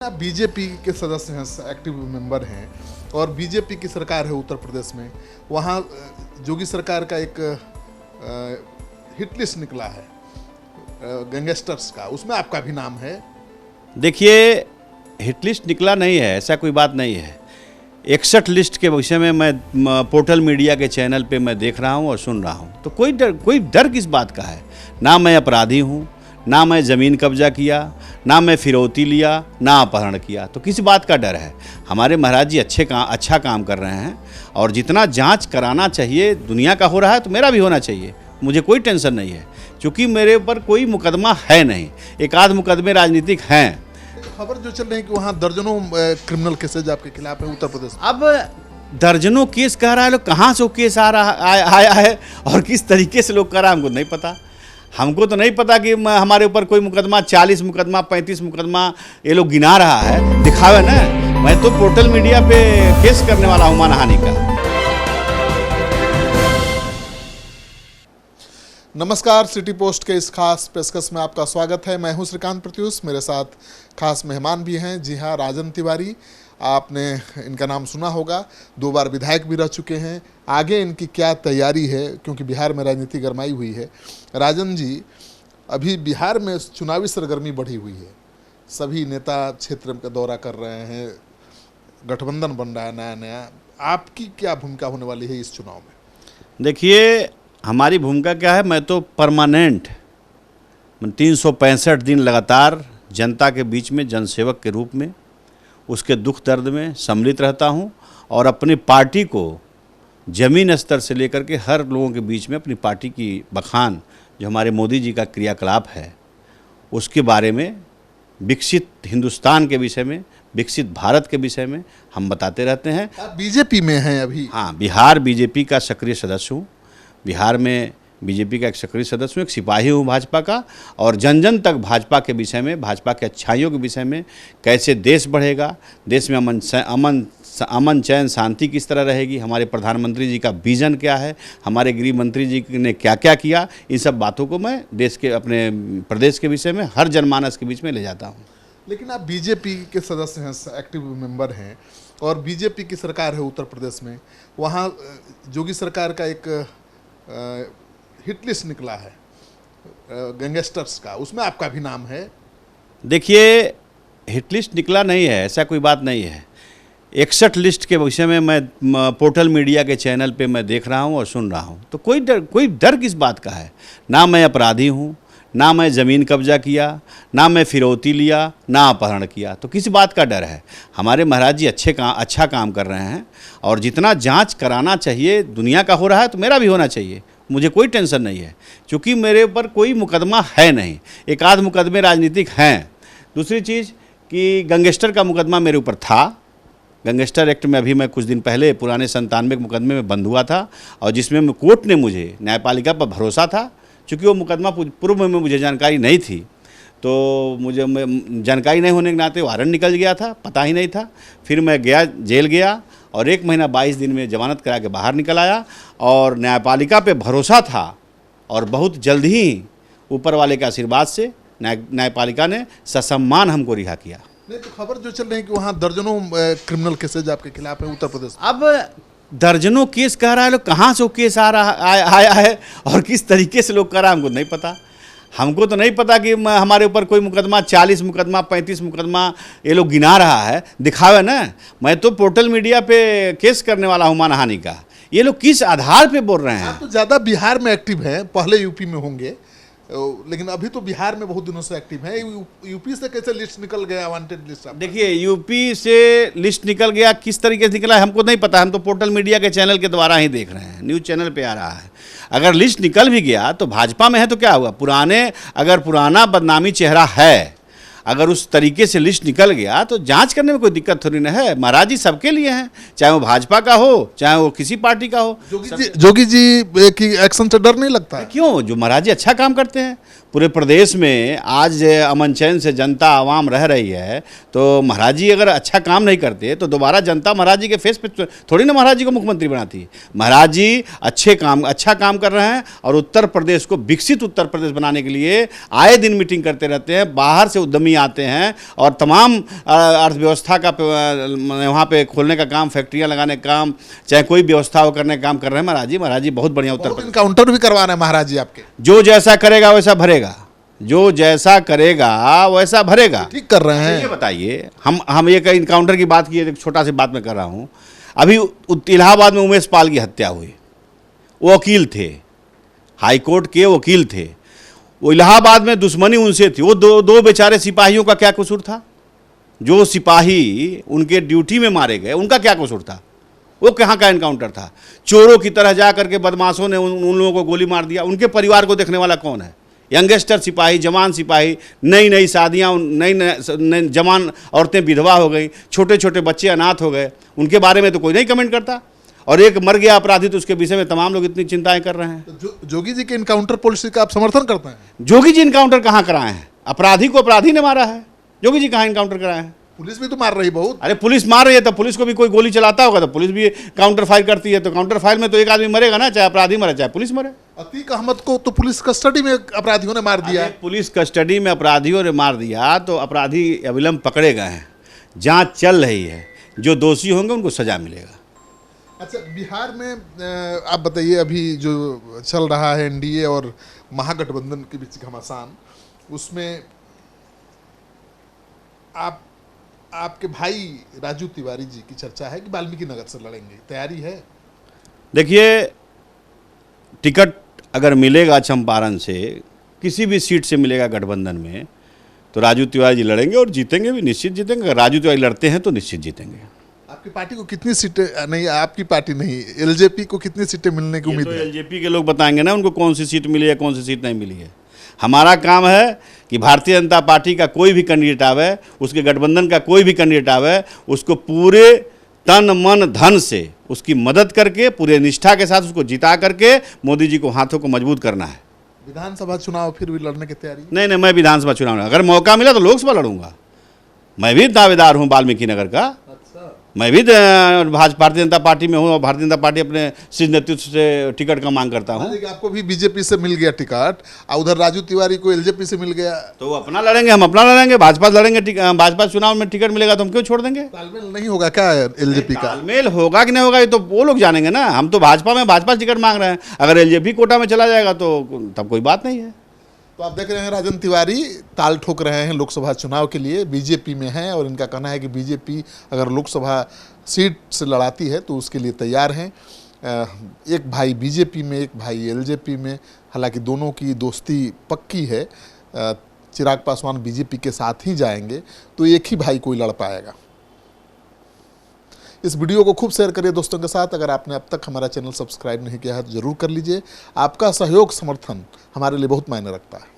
आप बीजेपी के सदस्य हैं, एक्टिव मेंबर हैं और बीजेपी की सरकार है उत्तर प्रदेश में। वहाँ योगी सरकार का एक हिट लिस्ट निकला है गैंगस्टर्स का, उसमें आपका भी नाम है। देखिए, हिट लिस्ट निकला नहीं है, ऐसा कोई बात नहीं है। 61 लिस्ट के विषय में मैं पोर्टल मीडिया के चैनल पे मैं देख रहा हूँ और सुन रहा हूँ, तो कोई डर किस बात का है। ना मैं अपराधी हूँ, ना मैं ज़मीन कब्जा किया, ना मैं फिरौती लिया, ना अपहरण किया, तो किस बात का डर है। हमारे महाराज जी अच्छा काम कर रहे हैं और जितना जांच कराना चाहिए दुनिया का हो रहा है तो मेरा भी होना चाहिए, मुझे कोई टेंशन नहीं है, क्योंकि मेरे ऊपर कोई मुकदमा है नहीं। एक आध मुकदमे राजनीतिक हैं। खबर जो चल रही है कि वहाँ दर्जनों क्रिमिनल केसेज आपके खिलाफ है उत्तर प्रदेश में। अब दर्जनों केस कह रहा है लोग, कहाँ से वो केस आया है और किस तरीके से लोग कर रहा है हमको नहीं पता। हमको तो नहीं पता कि हमारे ऊपर कोई मुकदमा 40 मुकदमा 35 मुकदमा ये लोग गिना रहा है, दिखावे ना। मैं तो पोर्टल मीडिया पे केस करने वाला हूँ मानहानि का। नमस्कार, सिटी पोस्ट के इस खास पेशकश में आपका स्वागत है। मैं हूं श्रीकांत प्रत्युष, मेरे साथ खास मेहमान भी हैं। जी हां, राजन तिवारी, आपने इनका नाम सुना होगा, 2 बार विधायक भी रह चुके हैं। आगे इनकी क्या तैयारी है, क्योंकि बिहार में राजनीति गरमाई हुई है। राजन जी, अभी बिहार में चुनावी सरगर्मी बढ़ी हुई है, सभी नेता क्षेत्र का दौरा कर रहे हैं, गठबंधन बन रहा है नया नया। आपकी क्या भूमिका होने वाली है इस चुनाव में? देखिए, हमारी भूमिका क्या है, मैं तो परमानेंट 365 दिन लगातार जनता के बीच में जनसेवक के रूप में उसके दुख दर्द में सम्मिलित रहता हूं और अपनी पार्टी को ज़मीन स्तर से लेकर के हर लोगों के बीच में अपनी पार्टी की बखान, जो हमारे मोदी जी का क्रियाकलाप है उसके बारे में, विकसित हिंदुस्तान के विषय में, विकसित भारत के विषय में हम बताते रहते हैं। आप बीजेपी में हैं अभी? हाँ, बिहार बीजेपी का सक्रिय सदस्य हूँ। बिहार में बीजेपी का एक सक्रिय सदस्य हूँ, एक सिपाही हूँ भाजपा का, और जन जन तक भाजपा के विषय में, भाजपा के अच्छाइयों के विषय में, कैसे देश बढ़ेगा, देश में अमन चैन शांति किस तरह रहेगी, हमारे प्रधानमंत्री जी का विज़न क्या है, हमारे गृह मंत्री जी ने क्या क्या किया, इन सब बातों को मैं देश के, अपने प्रदेश के विषय में, हर जनमानस के बीच में ले जाता हूँ। लेकिन आप बीजेपी के सदस्य हैं, एक्टिव मेंबर हैं और बीजेपी की सरकार है उत्तर प्रदेश में। वहाँ योगी सरकार का एक हिट लिस्ट निकला है गैंगस्टर्स का, उसमें आपका भी नाम है। देखिए, हिट लिस्ट निकला नहीं है, ऐसा कोई बात नहीं है। 61 लिस्ट के विषय में मैं पोर्टल मीडिया के चैनल पे मैं देख रहा हूँ और सुन रहा हूँ, तो कोई डर किस बात का है। ना मैं अपराधी हूँ, ना मैं ज़मीन कब्जा किया, ना मैं फिरौती लिया, ना अपहरण किया, तो किस बात का डर है। हमारे महाराज जी अच्छा काम कर रहे हैं और जितना जांच कराना चाहिए दुनिया का हो रहा है तो मेरा भी होना चाहिए, मुझे कोई टेंशन नहीं है, क्योंकि मेरे ऊपर कोई मुकदमा है नहीं। एक आध मुकदमे राजनीतिक हैं। दूसरी चीज़ कि गैंगस्टर का मुकदमा मेरे ऊपर था। गैंगस्टर एक्ट में अभी मैं कुछ दिन पहले पुराने 97 के मुकदमे में बंद हुआ था, और जिसमें कोर्ट ने, मुझे न्यायपालिका पर भरोसा था, क्योंकि वो मुकदमा पूर्व में मुझे जानकारी नहीं थी, तो मुझे जानकारी नहीं होने के नाते वारंट निकल गया था, पता ही नहीं था। फिर मैं गया, जेल गया और 1 महीना 22 दिन में जमानत करा के बाहर निकल आया, और न्यायपालिका पे भरोसा था और बहुत जल्द ही ऊपर वाले के आशीर्वाद से न्यायपालिका ने ससम्मान हमको रिहा किया। नहीं, तो खबर जो चल रही है कि वहाँ दर्जनों क्रिमिनल केसेज आपके खिलाफ है उत्तर प्रदेश में। अब दर्जनों केस कह रहा है लोग, कहाँ से वो केस आया है और किस तरीके से लोग कर रहा है हमको नहीं पता। हमको तो नहीं पता कि हमारे ऊपर कोई मुकदमा 40 मुकदमा 35 मुकदमा ये लोग गिना रहा है, दिखावे ना। मैं तो पोर्टल मीडिया पे केस करने वाला हूँ मानहानि का। ये लोग किस आधार पे बोल रहे हैं? आप तो ज़्यादा बिहार में एक्टिव हैं, पहले यूपी में होंगे, लेकिन अभी तो बिहार में बहुत दिनों से एक्टिव है। यूपी से कैसे लिस्ट निकल गया, वांटेड लिस्ट? देखिए, यूपी से लिस्ट निकल गया, किस तरीके से निकला है हमको नहीं पता। हम तो पोर्टल मीडिया के चैनल के द्वारा ही देख रहे हैं, न्यूज़ चैनल पे आ रहा है। अगर लिस्ट निकल भी गया तो भाजपा में है तो क्या हुआ, अगर पुराना बदनामी चेहरा है, अगर उस तरीके से लिस्ट निकल गया तो जांच करने में कोई दिक्कत थोड़ी ना है। महाराज जी सबके लिए हैं, चाहे वो भाजपा का हो, चाहे वो किसी पार्टी का हो। जोगी जी की एक्शन से डर नहीं लगता है? क्यों, जो महाराज जी अच्छा काम करते हैं। पूरे प्रदेश में आज अमन चैन से जनता आवाम रह रही है, तो महाराज जी अगर अच्छा काम नहीं करते तो दोबारा जनता महाराज जी के फेस पे थोड़ी ना महाराज जी को मुख्यमंत्री बनाती। महाराज जी अच्छा काम कर रहे हैं और उत्तर प्रदेश को विकसित उत्तर प्रदेश बनाने के लिए आए दिन मीटिंग करते रहते हैं। बाहर से उद्यमी कंपनी आते हैं और तमाम अर्थव्यवस्था का वहाँ पे खोलने का काम, फैक्ट्रियाँ लगाने का काम, चाहे कोई व्यवस्था हो करने का काम कर रहे हैं महाराज जी बहुत बढ़िया उत्तर बहुत इनकाउंटर भी करवा रहे हैं महाराज जी आपके। जो जैसा करेगा वैसा भरेगा, जो जैसा करेगा वैसा भरेगा। ठीक कर रहे हैं। ये बताइए, हम एक इनकाउंटर की बात की, एक छोटा सी बात मैं कर रहा हूँ। अभी इलाहाबाद में उमेश पाल की हत्या हुई, वो वकील थे, हाई कोर्ट के वकील थे, वो इलाहाबाद में दुश्मनी उनसे थी। वो दो बेचारे सिपाहियों का क्या कसूर था? जो सिपाही उनके ड्यूटी में मारे गए उनका क्या कसूर था? वो कहाँ का इनकाउंटर था? चोरों की तरह जा करके बदमाशों ने उन लोगों को गोली मार दिया। उनके परिवार को देखने वाला कौन है? यंगस्टर सिपाही, जवान सिपाही, नई नई शादियाँ, नई जवान औरतें विधवा हो गई, छोटे छोटे बच्चे अनाथ हो गए, उनके बारे में तो कोई नहीं कमेंट करता। और एक मर गया अपराधी तो उसके विषय में तमाम लोग इतनी चिंताएं कर रहे हैं। तो जोगी जी के इनकाउंटर पॉलिसी का आप समर्थन करते हैं? जोगी जी इनकाउंटर कहाँ कराए हैं? अपराधी को अपराधी ने मारा है, जोगी जी कहाँ इनकाउंटर कराए हैं? पुलिस भी तो मार रही बहुत। अरे पुलिस मार रही है तो पुलिस को भी कोई गोली चलाता होगा तो पुलिस भी काउंटर फायर करती है, तो काउंटर फायर में तो एक आदमी मरेगा ना, चाहे अपराधी मरे चाहे पुलिस मरे। अतीक अहमद को तो पुलिस कस्टडी में अपराधियों ने मार दिया। पुलिस कस्टडी में अपराधियों ने मार दिया तो अपराधी अविलंब पकड़े गए हैं, जांच चल रही है, जो दोषी होंगे उनको सजा मिलेगा। अच्छा, बिहार में आप बताइए, अभी जो चल रहा है एनडीए और महागठबंधन के बीच घमासान, उसमें आपके भाई राजू तिवारी जी की चर्चा है कि वाल्मीकि नगर से लड़ेंगे, तैयारी है? देखिए, टिकट अगर मिलेगा चंपारण से, किसी भी सीट से मिलेगा गठबंधन में, तो राजू तिवारी जी लड़ेंगे और जीतेंगे भी, निश्चित जीतेंगे। अगर राजू तिवारी लड़ते हैं तो निश्चित जीतेंगे। आपकी पार्टी को कितनी सीटें, नहीं आपकी पार्टी नहीं, एलजेपी को कितनी सीटें मिलने की उम्मीद है? एलजेपी के लोग बताएंगे ना उनको कौन सी सीट मिली है, कौन सी सीट नहीं मिली है। हमारा काम है कि भारतीय जनता पार्टी का कोई भी कैंडिडेट आवे, उसके गठबंधन का कोई भी कैंडिडेट आवे, उसको पूरे तन मन धन से उसकी मदद करके, पूरे निष्ठा के साथ उसको जिता करके मोदी जी को हाथों को मजबूत करना है। विधानसभा चुनाव फिर भी लड़ने की तैयारी? नहीं, मैं विधानसभा चुनाव नहीं, अगर मौका मिला तो लोकसभा लड़ूंगा। मैं भी दावेदार हूँ वाल्मीकि नगर का। अच्छा, मैं भी भारतीय जनता पार्टी में हूँ और भारतीय जनता पार्टी अपने शीर्ष नेतृत्व से टिकट का मांग करता हूँ। आपको भी बीजेपी से मिल गया टिकट और उधर राजू तिवारी को एलजेपी से मिल गया, तो अपना लड़ेंगे, हम अपना लड़ेंगे, भाजपा लड़ेंगे। भाजपा चुनाव में टिकट मिलेगा तो हम क्यों छोड़ देंगे? तालमेल नहीं होगा क्या एलजेपी का? तालमेल होगा कि नहीं होगा ये तो वो लोग जानेंगे ना। हम तो भाजपा टिकट मांग रहे हैं, अगर एलजेपी कोटा में चला जाएगा तो तब कोई बात नहीं है। तो आप देख रहे हैं राजन तिवारी ताल ठोक रहे हैं लोकसभा चुनाव के लिए, बीजेपी में हैं और इनका कहना है कि बीजेपी अगर लोकसभा सीट से लड़ाती है तो उसके लिए तैयार हैं। एक भाई बीजेपी में, एक भाई एलजेपी में, हालांकि दोनों की दोस्ती पक्की है। चिराग पासवान बीजेपी के साथ ही जाएंगे तो एक ही भाई कोई लड़ पाएगा। इस वीडियो को खूब शेयर करिए दोस्तों के साथ। अगर आपने अब तक हमारा चैनल सब्सक्राइब नहीं किया है तो ज़रूर कर लीजिए। आपका सहयोग समर्थन हमारे लिए बहुत मायने रखता है।